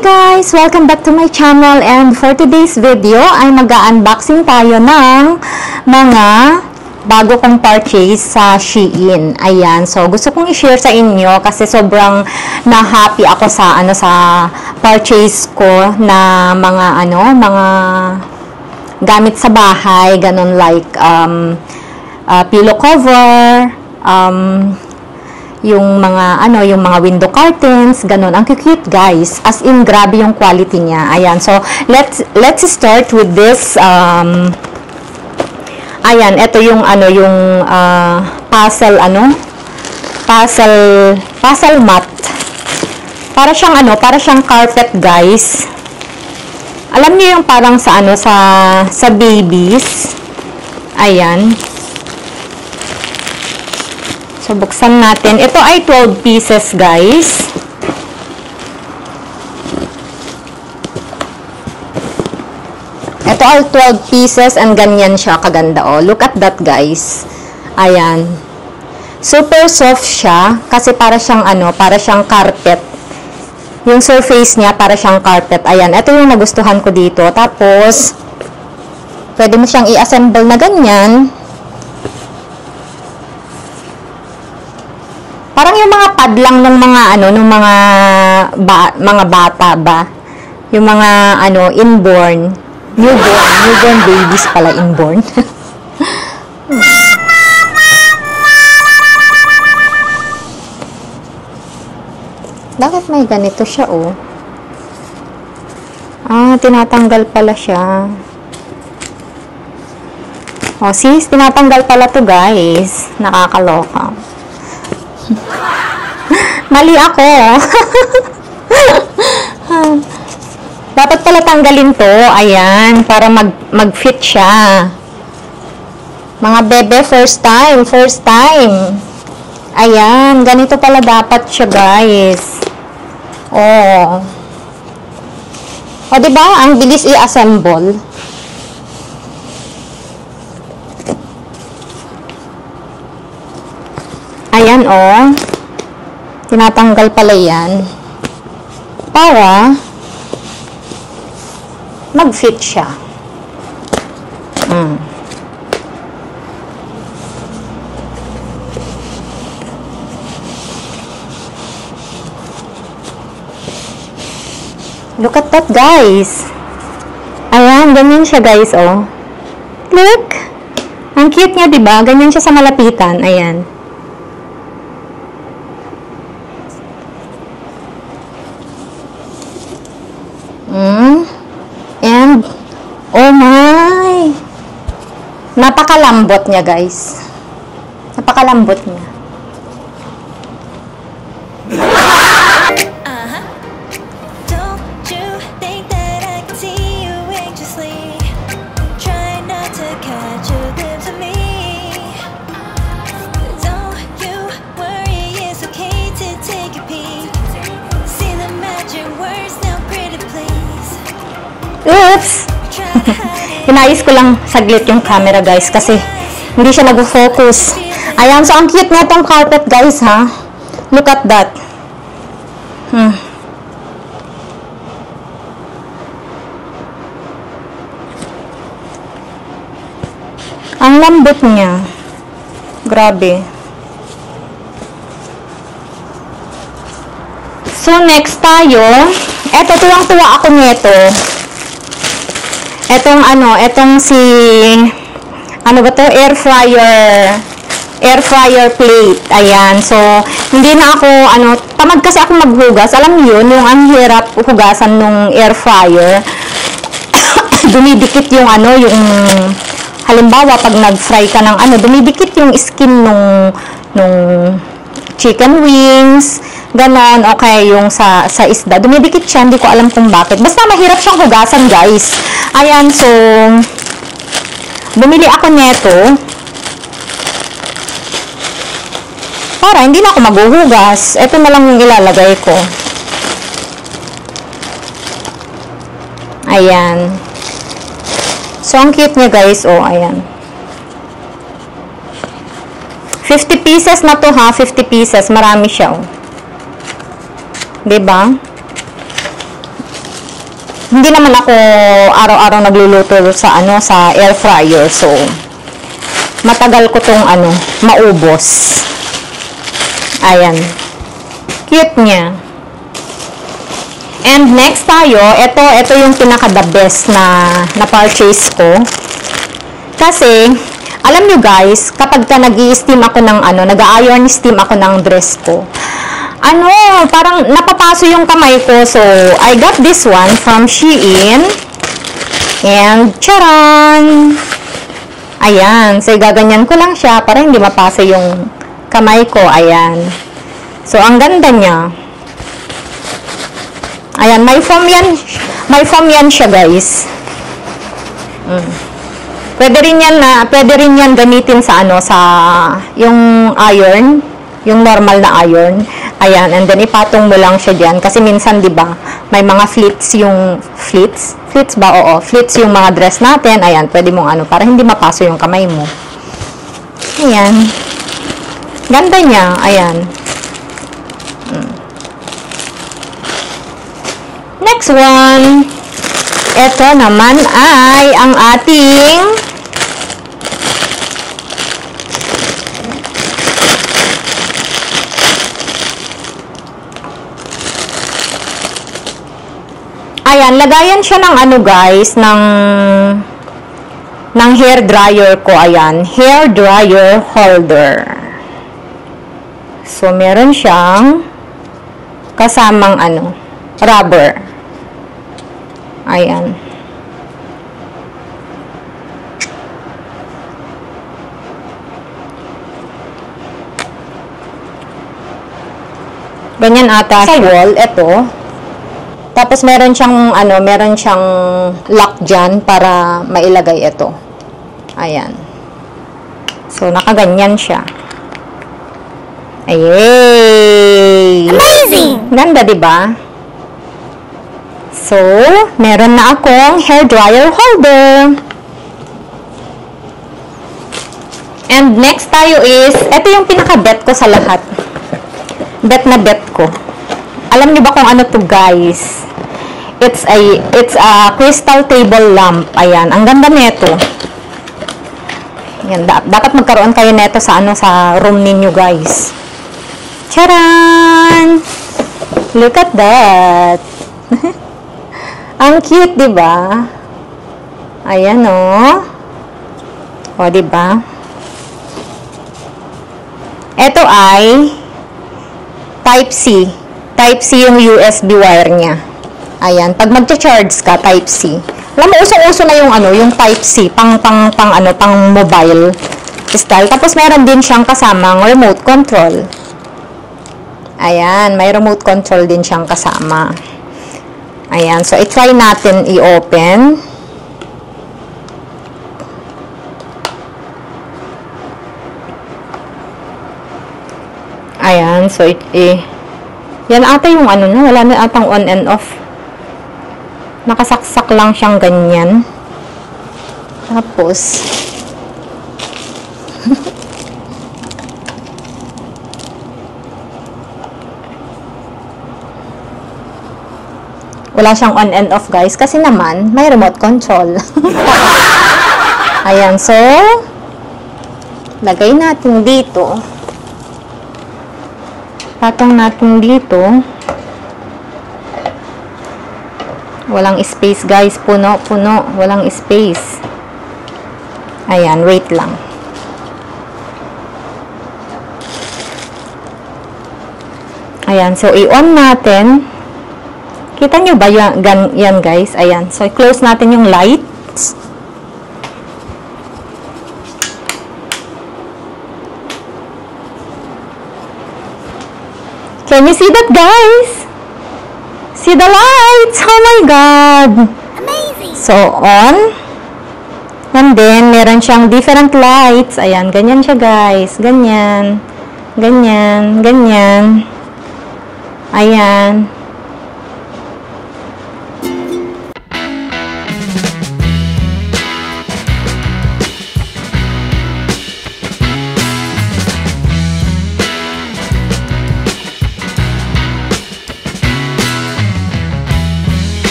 guys! Welcome back to my channel, and for today's video ay mag-unboxing tayo ng mga bago kong purchase sa Shein. Ayan, so gusto kong i-share sa inyo kasi sobrang na-happy ako sa purchase ko na mga gamit sa bahay, ganun like pillow cover, yung mga window curtains, ganun. Ang cute guys. As in, grabe yung quality niya. Ayan. So, let's start with this. Ayan. Ito yung, puzzle mat. Para siyang carpet guys. Alam niyo yung parang sa babies. Ayan. So, buksan natin. Ito ay 12 pieces, guys. Ito ay 12 pieces and ganyan siya kaganda. Oh, look at that, guys. Ayan. Super soft siya kasi para siyang carpet. Yung surface niya para siyang carpet. Ayan. Ito yung nagustuhan ko dito. Tapos, pwede mo siyang i-assemble na ganyan. Parang yung mga pad lang ng mga bata ba? Yung mga inborn, newborn babies pala inborn. Bakit may ganito siya, oh? Ah, tinatanggal pala siya. Oh, sis, tinatanggal pala to, guys. Nakakaloka. Mali ako. Dapat pala tanggalin to. Ayan. Para mag-fit siya. Mga bebe, first time. Ayan. Ganito pala dapat siya, guys. Oh. O, diba? Ang bilis i-assemble. Ayan, oh. Tinatanggal pala yan. Para mag-fit siya. Look at that, guys. Ayan, ganyan siya, guys, oh. Look! Ang cute niya, diba? Ganyan siya sa malapitan. Ayan. And, oh my! Napakalambot niya, guys. Napakalambot niya. Oops! Inayos ko lang saglit yung camera, guys, kasi hindi siya nag-focus. Ayan, so ang cute na itong carpet, guys, ha? Look at that. Ang lambot niya. Grabe. So, next tayo. Eto, tuwang-tuwa ako nito. Etong air fryer plate. Ayan. So, hindi na ako, tamad kasi ako maghugas. Alam niyo yun, yung ang hirap hugasan nung air fryer. Dumidikit yung halimbawa, pag nag-fry ka ng dumidikit yung skin nung chicken wings, ganon, okay, yung sa isda, dumidikit siya, hindi ko alam kung bakit. Basta mahirap siyang hugasan, guys. Ayan, so, bumili ako neto, para hindi na ako maghuhugas. Ito na lang yung ilalagay ko. Ayan. So, ang cute niya, guys, oh, ayan. 50 pieces na to, ha? 50 pieces. Marami siya, oh. Diba? hindi naman ako araw-araw nagluluto sa sa air fryer. So, matagal ko tong maubos. Ayan. Cute niya. And next tayo, ito yung pinaka-the best na purchase ko. Kasi, alam nyo guys, kapag nag-i-steam ako ng nag-iron steam ako ng dress ko, parang napapaso yung kamay ko. So, I got this one from Shein. And, charan! Ayan. So, gaganyan ko lang siya para hindi mapaso yung kamay ko. Ayan. So, ang ganda niya. Ayan, may foam yan. May foam yan siya, guys. Pwede rin yan gamitin sa yung iron, yung normal na iron. Ayan, and then ipatong mo lang siya diyan kasi minsan 'di ba, may mga flits ba? Oo, flits yung mga dress natin. Ayan, pwede mong para hindi mapaso yung kamay mo. Ayan. Ganda niya, ayan. Next one. Ito naman ay ang ating ayan, lagayan siya ng guys, ng hair dryer ko. Ayan, hair dryer holder. So, meron siyang kasamang rubber. Ayan. Ganyan ata sa wall, ito. Tapos meron siyang lock dyan para mailagay ito. Ayan. So, nakaganyan siya. Ayay! Amazing! Ganda, diba? So, meron na akong hair dryer holder. And next tayo is, ito yung pinaka-bet ko sa lahat. Bet na bet ko. Alam niyo ba kung ano to, guys? It's a crystal table lamp. Ayan, ang ganda nito. Ayan, dapat magkaroon kayo nito sa sa room ninyo, guys. Charan! Look at that. Ang cute, 'di ba? Ayan oh. O, 'di ba? Ito ay Type-C. Type-C yung USB wire niya. Ayan, pag magcha-charge ka, Type-C. Alam mo, usong-uso na yung Type-C, pang mobile style. Tapos, meron din siyang kasamang remote control. Ayan, may remote control din siyang kasama. Ayan, so, i-try natin i-open. Ayan, so, yan ata yung wala na atang on and off. Nakasaksak lang siyang ganyan. Tapos, wala siyang on and off, guys, kasi naman, may remote control. Ayan, so, lagay natin dito. Patong natin dito. Walang space, guys. Puno. Walang space. Ayan, wait lang. Ayan, so i-on natin. Kita nyo ba yan, guys? Ayan, so i-close natin yung lights. Can you see that, guys? See the lights? Oh my God! Amazing! So, on. And then, meron siyang different lights. Ayan, ganyan siya, guys. Ganyan. Ganyan. Ganyan. Ayan.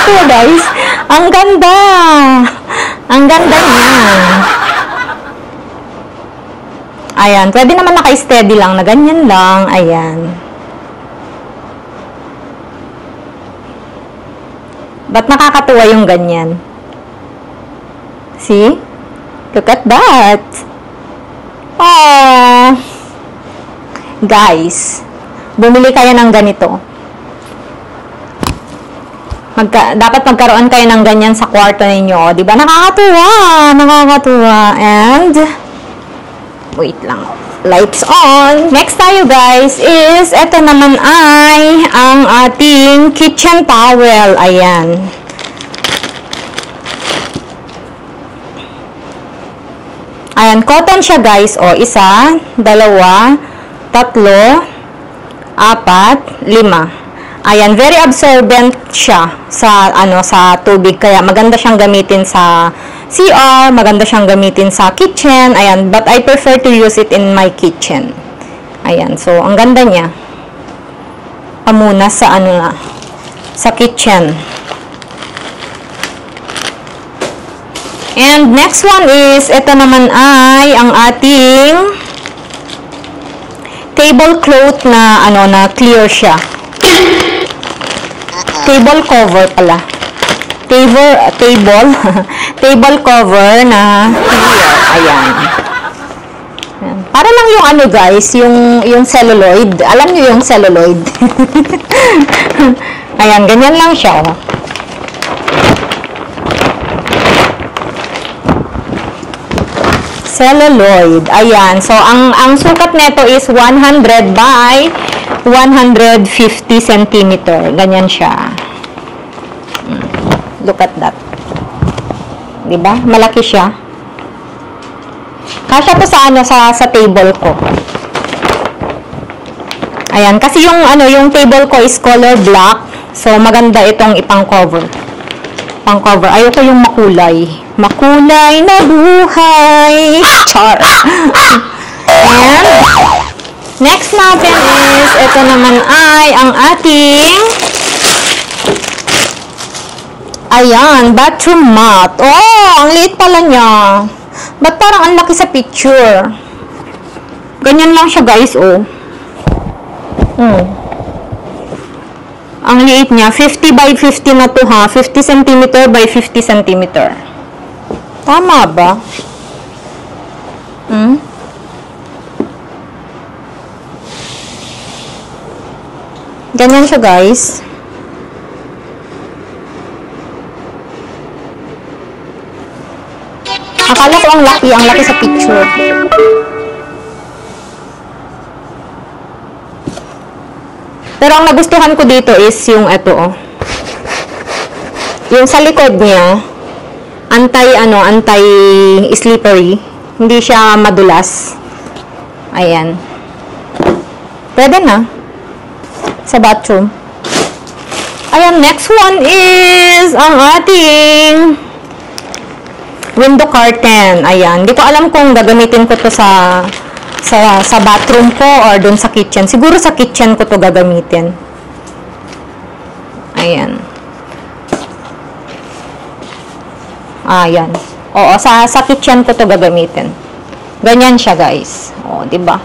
Nakakatuwa, guys. Ang ganda. Ang ganda niya. Ayan. Pwede naman naka-steady lang na ganyan lang. Ayan. Ba't nakakatuwa yung ganyan? See? Look at that. Oh. Guys, bumili kayo ng ganito. Dapat magkaroon kayo ng ganyan sa kwarto ninyo. Diba? Nakakatuwa. Nakakatuwa. And, wait lang. Lights on. Next tayo, guys, is, ito naman ay ang ating kitchen towel. Ayan. Ayan, cotton siya, guys. O, 1, 2, 3, 4, 5. Ayan, very absorbent siya sa sa tubig, kaya maganda siyang gamitin sa CR, maganda siyang gamitin sa kitchen. Ayan, but I prefer to use it in my kitchen. Ayan, so ang ganda niya. Pamuna sa sa kitchen. And next one is, ito naman ay ang ating tablecloth na na clear siya. Table cover pala. Table cover na clear. Ayan. Ayan. Para lang yung guys, yung celluloid. Alam niyo yung celluloid. Ayan, ganyan lang siya, oh. Celluloid. Ayan. So, ang sukat nito is 100 by 150 cm. Ganyan siya. Look at that. Diba? Malaki siya. Kasya to sa table ko. Ayan. Kasi yung table ko is color black. So, maganda itong ipang-cover. Pang-cover. Ayoko yung makulay. Makulay na buhay. Char. And, next natin is, ito naman ay ang ating, ayan, bathroom mat. Oh, ang liit pala niya. Ba't parang ang laki sa picture? Ganyan lang siya, guys, oh. Ang liit niya. 50 by 50 na to, ha? 50 cm by 50 cm. Tama ba? Ganyan siya, guys. Akala ko ang laki sa picture. Pero ang nagustuhan ko dito is yung ito, oh. Yung sa likod niya, anti-slippery. Hindi siya madulas. Ayan. Pwede na. Sa bathroom. Ayan, next one is ang ating window curtain. Ayan. Hindi ko alam kung gagamitin ko to sa bathroom ko or dun sa kitchen. Siguro sa kitchen ko to gagamitin. Ayan. Ayan. Oo, sa kitchen ko to gagamitin. Ganyan siya, guys. O, diba?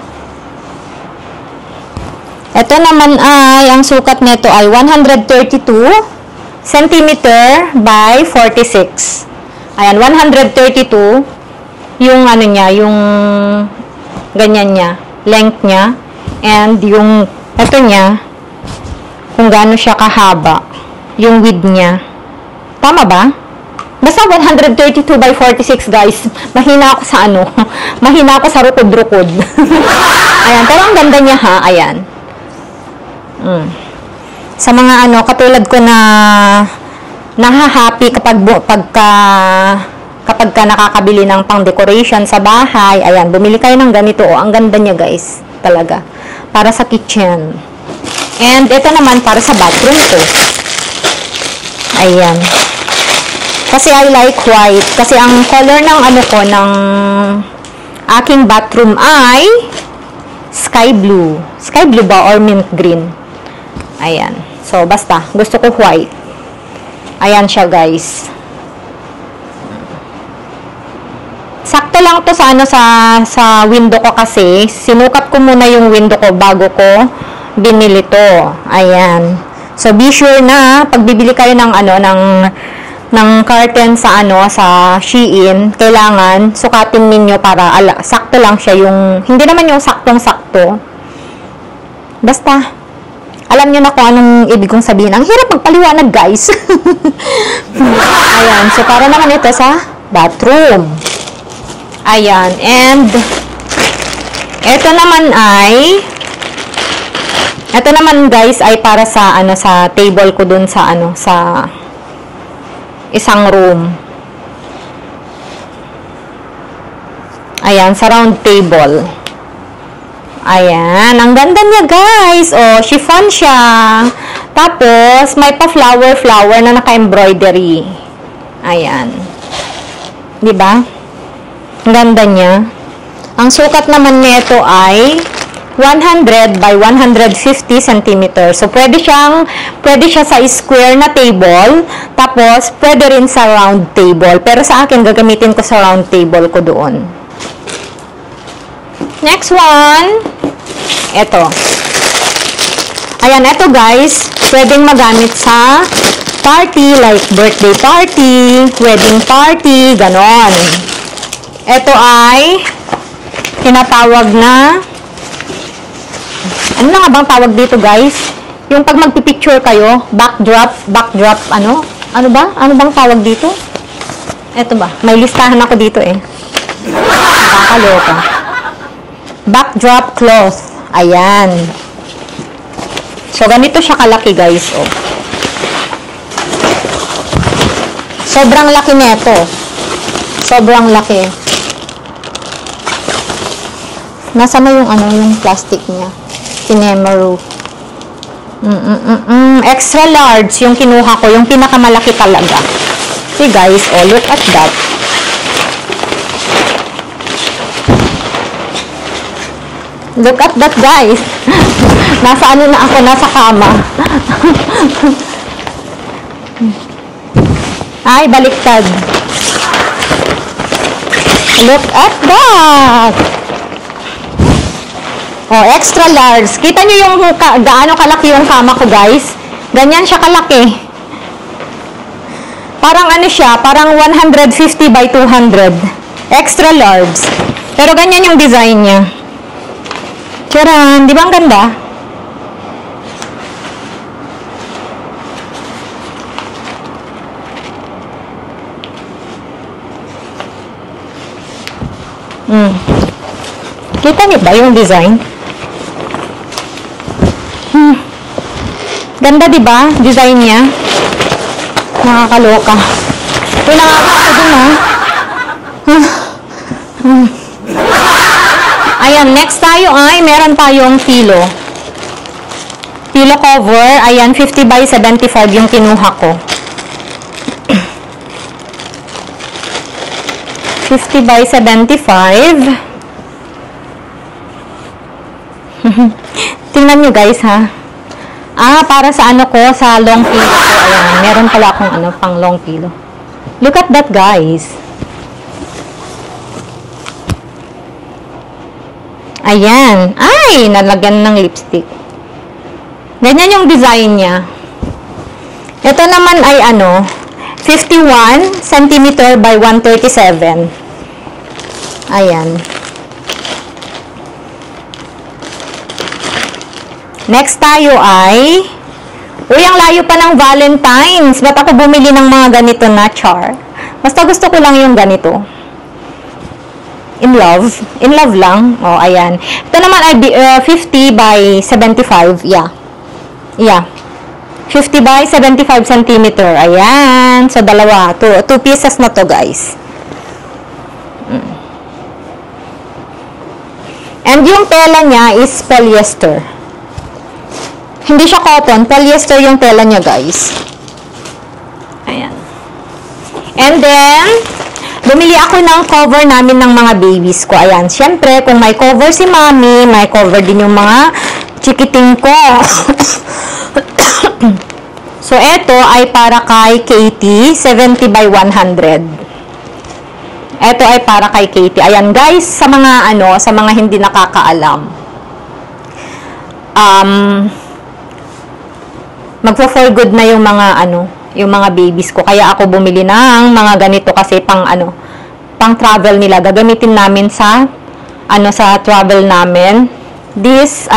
Ito naman ay, ang sukat nito ay 132 cm by 46. Ayan, 132 yung niya, yung ganyan niya, length niya, and yung ito niya, kung gaano siya kahaba, yung width niya. Tama ba? Basta 132 by 46, guys. Mahina ako sa mahina ako sa rukod-rukod. Ayan, pero ang ganda niya, ha? Ayan. Sa mga katulad ko na nahahappy kapag ka nakakabili ng pang-decoration sa bahay. Ayan, bumili kayo ng ganito. Oh, ang ganda niya, guys. Talaga. Para sa kitchen. And ito naman para sa bathroom ko. Ayan. Kasi I like white. Kasi ang color ng ng aking bathroom ay sky blue. Sky blue ba or mint green? Ayan. So, basta. Gusto ko white. Ayan siya, guys. Sakto lang to sa ano sa window ko kasi. Sinukat ko muna yung window ko bago ko binili to. Ayan. So be sure na pag bibili kayo ng ano ng curtain sa ano sa Shein, kailangan sukatin ninyo para sakto lang siya, yung hindi naman yung saktong-sakto. Basta alam niyo na kung anong ibig kong sabihin. Ang hirap magpaliwanag, guys. Ayan. So para naman ito sa bathroom. Ayan, and ito naman guys ay para sa ano sa table ko dun sa ano sa isang room. Ayan, sa round table. Ayan, ang ganda niya, guys. Oh, chiffon siya. Tapos may pa flower na naka-embroidery. Ayan. 'Di ba? Ang ganda niya. Ang sukat naman nito ay 100 by 150 cm. So, pwede siya sa square na table. Tapos, pwede rin sa round table. Pero sa akin, gagamitin ko sa round table ko doon. Next one. Ito. Ayan, ito guys. Pwedeng magamit sa party, like birthday party, wedding party, ganon. Ito ay tinatawag na, ano na nga bang tawag dito, guys? Yung pag magpipicture kayo, backdrop, ano ba? Ano bang tawag dito? Ito ba? May listahan ako dito eh. Nakakaloka. Backdrop cloth. Ayan. So, ganito siya kalaki, guys. Oh. Sobrang laki nito. Sobrang laki. Nasaan na yung ano, yung plastic niya? Kinemaro. Extra large yung kinuha ko, yung pinakamalaki talaga. See guys, oh, look at that. Look at that, guys. Nasa ano na ako, nasa kama. Ay, baliktad. Look at that. Oh, extra large. Kita nyo yung gaano kalaki yung kama ko, guys. Ganyan siya kalaki. Parang ano siya, parang 150 by 200. Extra large. Pero ganyan yung design niya. Tcharan! Di ba ang ganda? Kita niyo ba yung design? Ganda, di ba? Design niya. Nakakaloka. Uy, nakakaloka din, ha? Ayan, next tayo ay meron tayong pillow. Pillow cover. Ayan, 50 by 75 yung kinuha ko. 50 by 75. Tingnan nyo, guys, ha? Para sa ano ko, sa long pillow ko. Ayan, meron pala akong ano, pang long pillow. Look at that, guys. Ayan. Ay, nalagyan ng lipstick. Ganyan yung design niya. Ito naman ay ano, 51 cm by 137. Ayan. Next tayo ay, uy, ang layo pa ng Valentine's. Ba't ako bumili ng mga ganito na, char? Basta gusto ko lang yung ganito. In love. In love lang. O, ayan. Ito naman ay 50 by 75. Yeah. Yeah. 50 by 75 cm. Ayan. So, dalawa. Two pieces na to, guys. And yung tela niya is polyester. Hindi siya cotton. Polyester yung tela niya, guys. Ayan. And then, bumili ako ng cover namin ng mga babies ko. Ayan. Siyempre, kung may cover si mommy, may cover din yung mga chikiting ko. So, ito ay para kay Katie, 70 by 100. Ito ay para kay Katie. Ayan, guys, sa mga sa mga hindi nakakaalam. Magfo-for good na yung mga yung mga babies ko. Kaya ako bumili ng mga ganito kasi pang pang travel nila. Gagamitin namin sa sa travel namin. This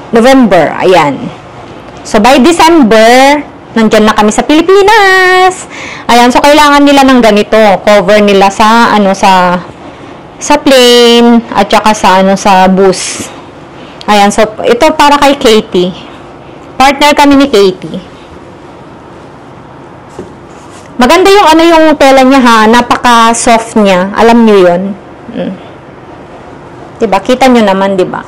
November, ayan. So, by December, nandyan na kami sa Pilipinas. Ayan, so, kailangan nila ng ganito. Cover nila sa, sa plane, at saka sa bus. Ayan, so, ito para kay Katie. Partner kami ni Katie. Maganda yung yung tela niya ha. Napaka-soft niya. Alam niyo yun. Diba? Kita nyo naman, diba?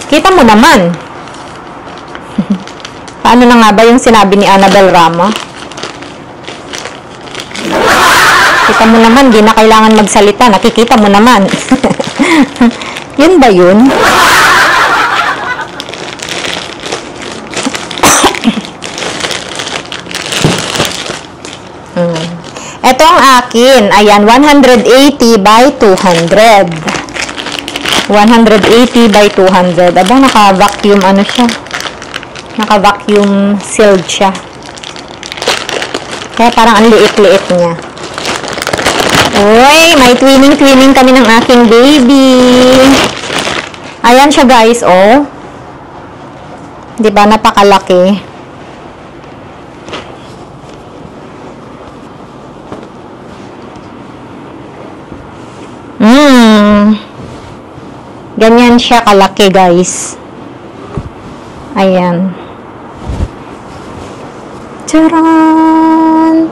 Kita mo naman. Paano na nga ba yung sinabi ni Annabel Rama? Kita mo naman, di na kailangan magsalita. Nakikita mo naman. Yun ba yun? Ito ang akin. Ayan, 180 by 200. 180 by 200. Aba, naka-vacuum siya. Naka-vacuum sealed siya. Kaya parang ang liit-liit niya. Uy, may twinning-twinning kami ng aking baby. Ayan siya, guys, oh. 'Di ba, napakalaki. Ganyan siya kalaki, guys. Ayan. Charan!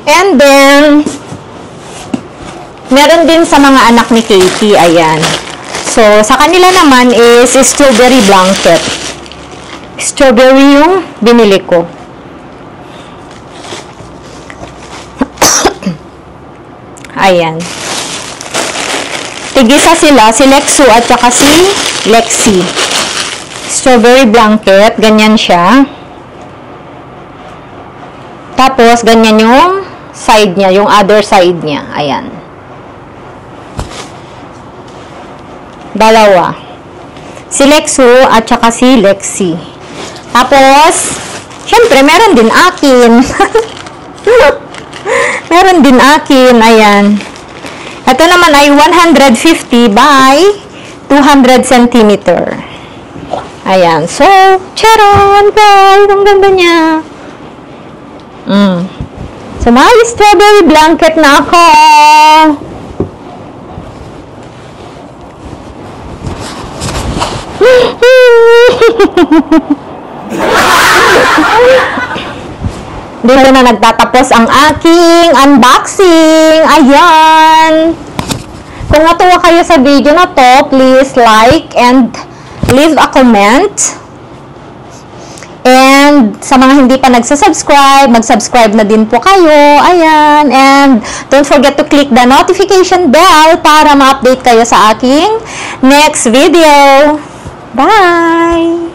And then, meron din sa mga anak ni Katie, ayan. So, sa kanila naman is strawberry blanket. Strawberry yung binili ko. Ayan. Tigisa sila, si Lexu at saka si Lexi. Strawberry blanket, ganyan siya. Tapos, ganyan yung side niya, yung other side niya. Ayan. Dalawa. Si Lexu at saka si Lexi. Tapos, syempre, meron din akin. Meron din akin. Ayan. Ito naman ay 150 by 200 cm. Ayan. So, charon, guys. Ang ganda niya. So, may strawberry blanket na ako. Dito na nagtatapos ang aking unboxing. Ayan. Kung natuwa kayo sa video na to, please like and leave a comment. And sa mga hindi pa nagsasubscribe, mag-subscribe na din po kayo. Ayan. And don't forget to click the notification bell para ma-update kayo sa aking next video. Bye!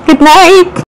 Good night!